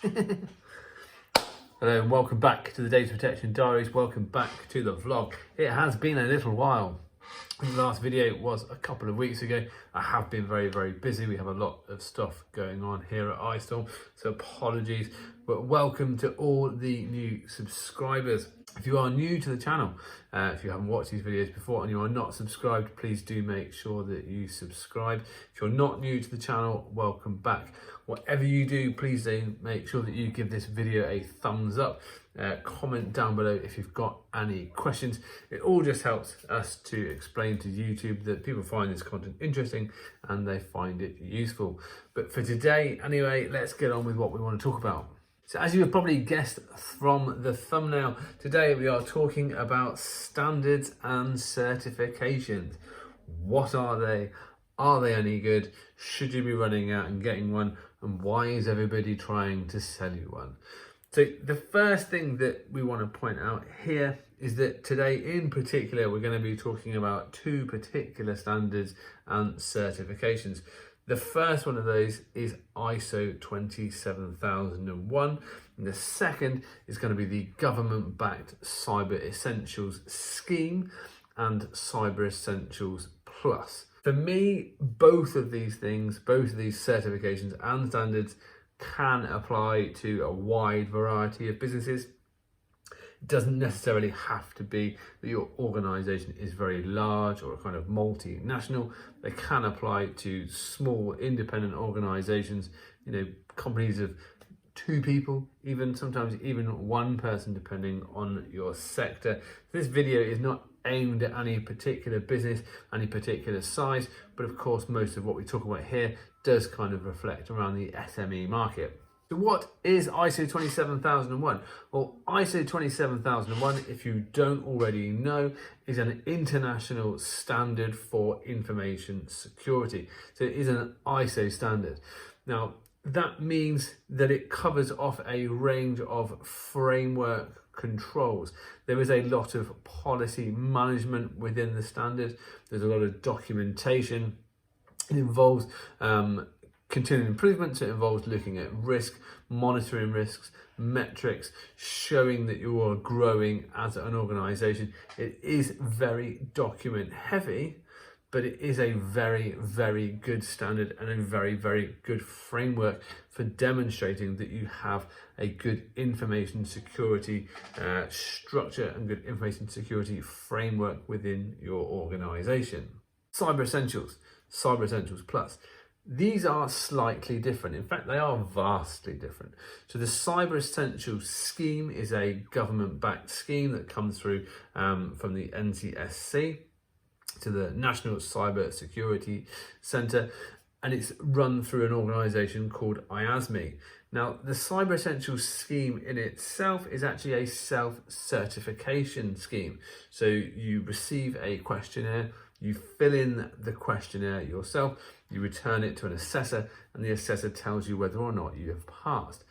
Hello and welcome back to the Data Protection Diaries. Welcome back to the vlog. It has been a little while. The last video was a couple of weeks ago. I have been very busy. We have a lot of stuff going on here at ISO, so apologies, but welcome to all the new subscribers. If you are new to the channel, if you haven't watched these videos before and you are not subscribed, please do make sure that you subscribe. If you're not new to the channel, welcome back. Whatever you do, please do make sure that you give this video a thumbs up. Comment down below if you've got any questions. It all just helps us to explain to YouTube that people find this content interesting and they find it useful. But for today, anyway, let's get on with what we want to talk about. So as you have probably guessed from the thumbnail, today we are talking about standards and certifications. What are they? Are they any good? Should you be running out and getting one? And why is everybody trying to sell you one? So the first thing that we want to point out here is that today in particular, we're going to be talking about two particular standards and certifications. The first one of those is ISO 27001, and the second is going to be the government-backed Cyber Essentials Scheme and Cyber Essentials Plus. For me, both of these things, both of these certifications and standards can apply to a wide variety of businesses. It doesn't necessarily have to be that your organization is very large or a kind of multinational. They can apply to small independent organizations, you know, companies of 2 people, even sometimes even 1 person, depending on your sector. This video is not aimed at any particular business, any particular size, but of course most of what we talk about here does kind of reflect around the SME market. So what is ISO 27001? Well, ISO 27001, if you don't already know, is an international standard for information security. So it is an ISO standard. Now, that means that it covers off a range of framework controls. There is a lot of policy management within the standard. There's a lot of documentation. It involves continuing improvements. It involves looking at risk, monitoring risks, metrics, showing that you are growing as an organization. It is very document heavy, but it is a very good standard and a very good framework for demonstrating that you have a good information security structure and good information security framework within your organization. Cyber Essentials, Cyber Essentials Plus. These are slightly different. In fact, they are vastly different. So the Cyber Essentials Scheme is a government-backed scheme that comes through from the NCSC to the National Cyber Security Centre, and it's run through an organisation called ISME. Now, the Cyber Essentials Scheme in itself is actually a self-certification scheme. So you receive a questionnaire, you fill in the questionnaire yourself, you return it to an assessor, and the assessor tells you whether or not you have passed.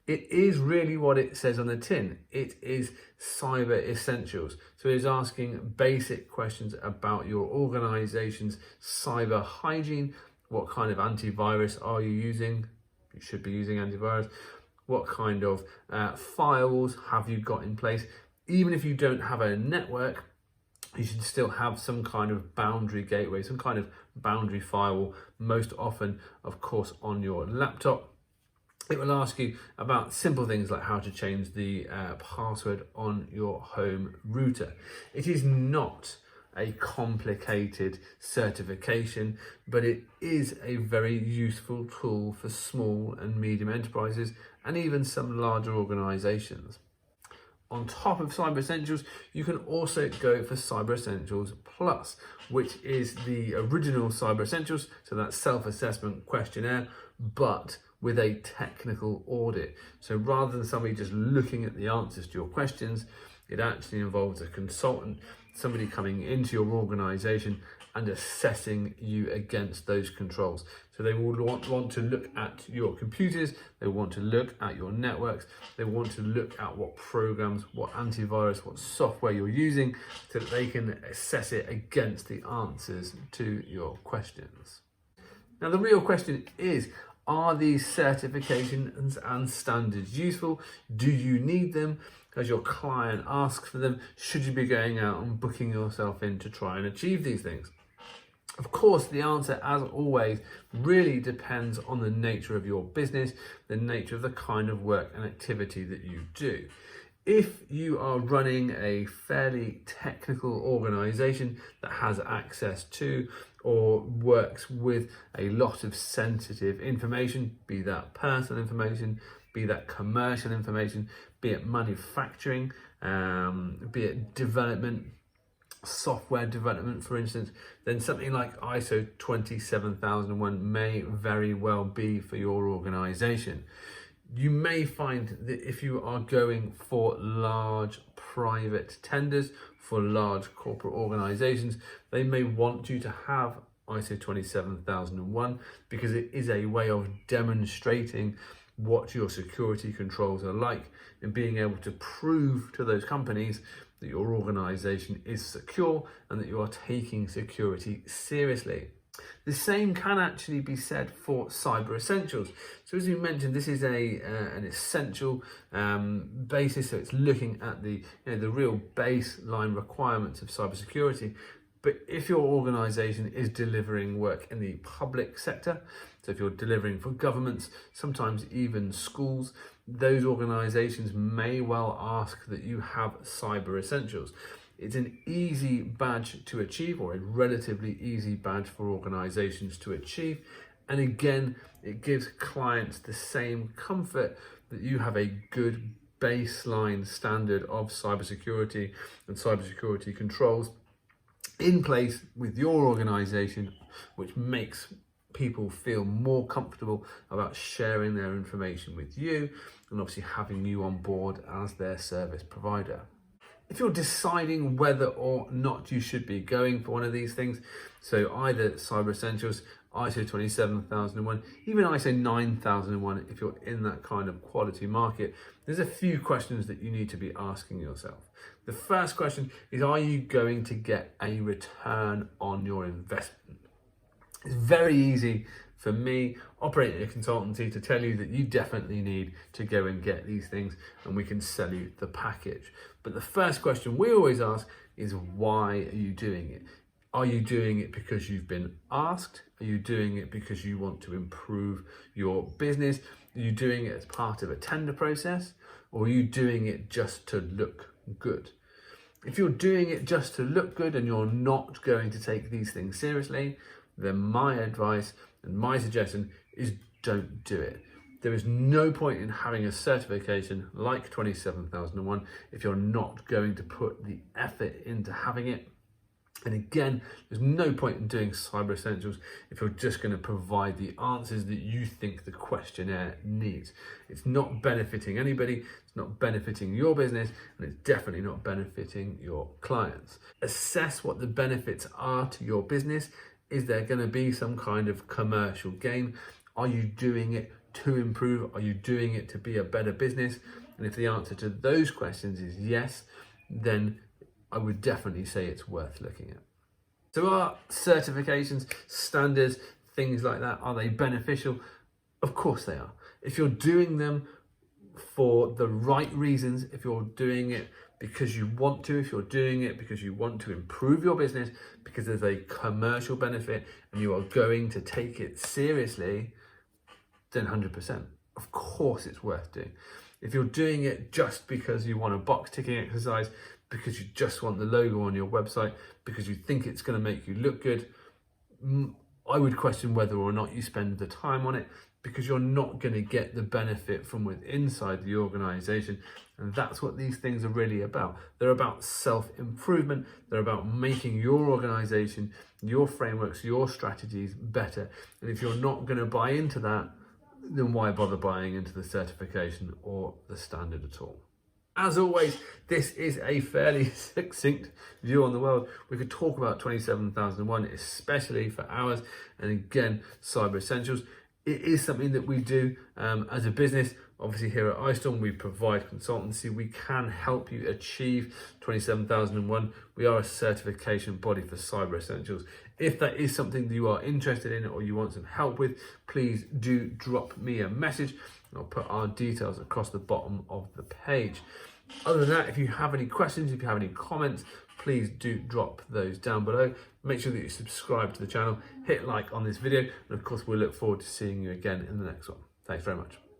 It is really what it says on the tin. It is Cyber Essentials. So it is asking basic questions about your organization's cyber hygiene. What kind of antivirus are you using? You should be using antivirus. What kind of firewalls have you got in place? Even if you don't have a network, you should still have some kind of boundary gateway, some kind of boundary firewall, most often, of course, on your laptop. It will ask you about simple things like how to change the password on your home router. It is not a complicated certification, but it is a very useful tool for small and medium enterprises and even some larger organizations. On top of Cyber Essentials, you can also go for Cyber Essentials Plus, which is the original Cyber Essentials, so that self-assessment questionnaire, but with a technical audit. So rather than somebody just looking at the answers to your questions, it actually involves a consultant, somebody coming into your organization and assessing you against those controls. So they will want to look at your computers, they want to look at your networks, they want to look at what programs, what antivirus, what software you're using, so that they can assess it against the answers to your questions. Now the real question is, Are these certifications and standards useful? Do you need them? As your client asks for them, should you be going out and booking yourself in to try and achieve these things? Of course, the answer, as always, really depends on the nature of your business, the nature of the kind of work and activity that you do. If you are running a fairly technical organization that has access to or works with a lot of sensitive information, be that personal information, be that commercial information, be it manufacturing, be it development, software development, for instance, then something like ISO 27001 may very well be for your organization. You may find that if you are going for large private tenders, for large corporate organizations, they may want you to have ISO 27001 because it is a way of demonstrating what your security controls are like and being able to prove to those companies that your organization is secure and that you are taking security seriously. The same can actually be said for cyber essentials. So as we mentioned, this is an essential basis. So it's looking at the real baseline requirements of cybersecurity. But if your organization is delivering work in the public sector, so if you're delivering for governments, sometimes even schools, those organizations may well ask that you have cyber essentials. It's an easy badge to achieve, or a relatively easy badge for organizations to achieve. And again, it gives clients the same comfort that you have a good baseline standard of cybersecurity and cybersecurity controls in place with your organization, which makes people feel more comfortable about sharing their information with you and obviously having you on board as their service provider. If you're deciding whether or not you should be going for one of these things, so either Cyber Essentials, ISO 27001, even ISO 9001, if you're in that kind of quality market, there's a few questions that you need to be asking yourself. The first question is, are you going to get a return on your investment? It's very easy for me, operating a consultancy, to tell you that you definitely need to go and get these things and we can sell you the package. But the first question we always ask is, why are you doing it? Are you doing it because you've been asked? Are you doing it because you want to improve your business? Are you doing it as part of a tender process? Or are you doing it just to look good? If you're doing it just to look good and you're not going to take these things seriously, then my advice and my suggestion is, don't do it. There is no point in having a certification like 27001 if you're not going to put the effort into having it. And again, there's no point in doing Cyber Essentials if you're just going to provide the answers that you think the questionnaire needs. It's not benefiting anybody, it's not benefiting your business, and it's definitely not benefiting your clients. Assess what the benefits are to your business. Is there going to be some kind of commercial gain? Are you doing it to improve? Are you doing it to be a better business? And if the answer to those questions is yes, then I would definitely say it's worth looking at. So are certifications, standards, things like that, are they beneficial? Of course they are. If you're doing them for the right reasons, if you're doing it because you want to, if you're doing it because you want to improve your business, because there's a commercial benefit and you are going to take it seriously, then 100%. Of course it's worth doing. If you're doing it just because you want a box ticking exercise, because you just want the logo on your website, because you think it's going to make you look good, I would question whether or not you spend the time on it, because you're not going to get the benefit from inside the organization. And that's what these things are really about. They're about self-improvement. They're about making your organization, your frameworks, your strategies better. And if you're not going to buy into that, then why bother buying into the certification or the standard at all? As always, this is a fairly succinct view on the world. We could talk about 27001, especially for hours. And again, Cyber Essentials. it is something that we do as a business. Obviously here at iStorm, we provide consultancy. We can help you achieve 27001. We are a certification body for cyber essentials. If that is something that you are interested in or you want some help with, please do drop me a message. I'll put our details across the bottom of the page. Other than that, if you have any questions, if you have any comments, please do drop those down below. Make sure that you subscribe to the channel, hit like on this video, and of course we'll look forward to seeing you again in the next one. Thanks very much.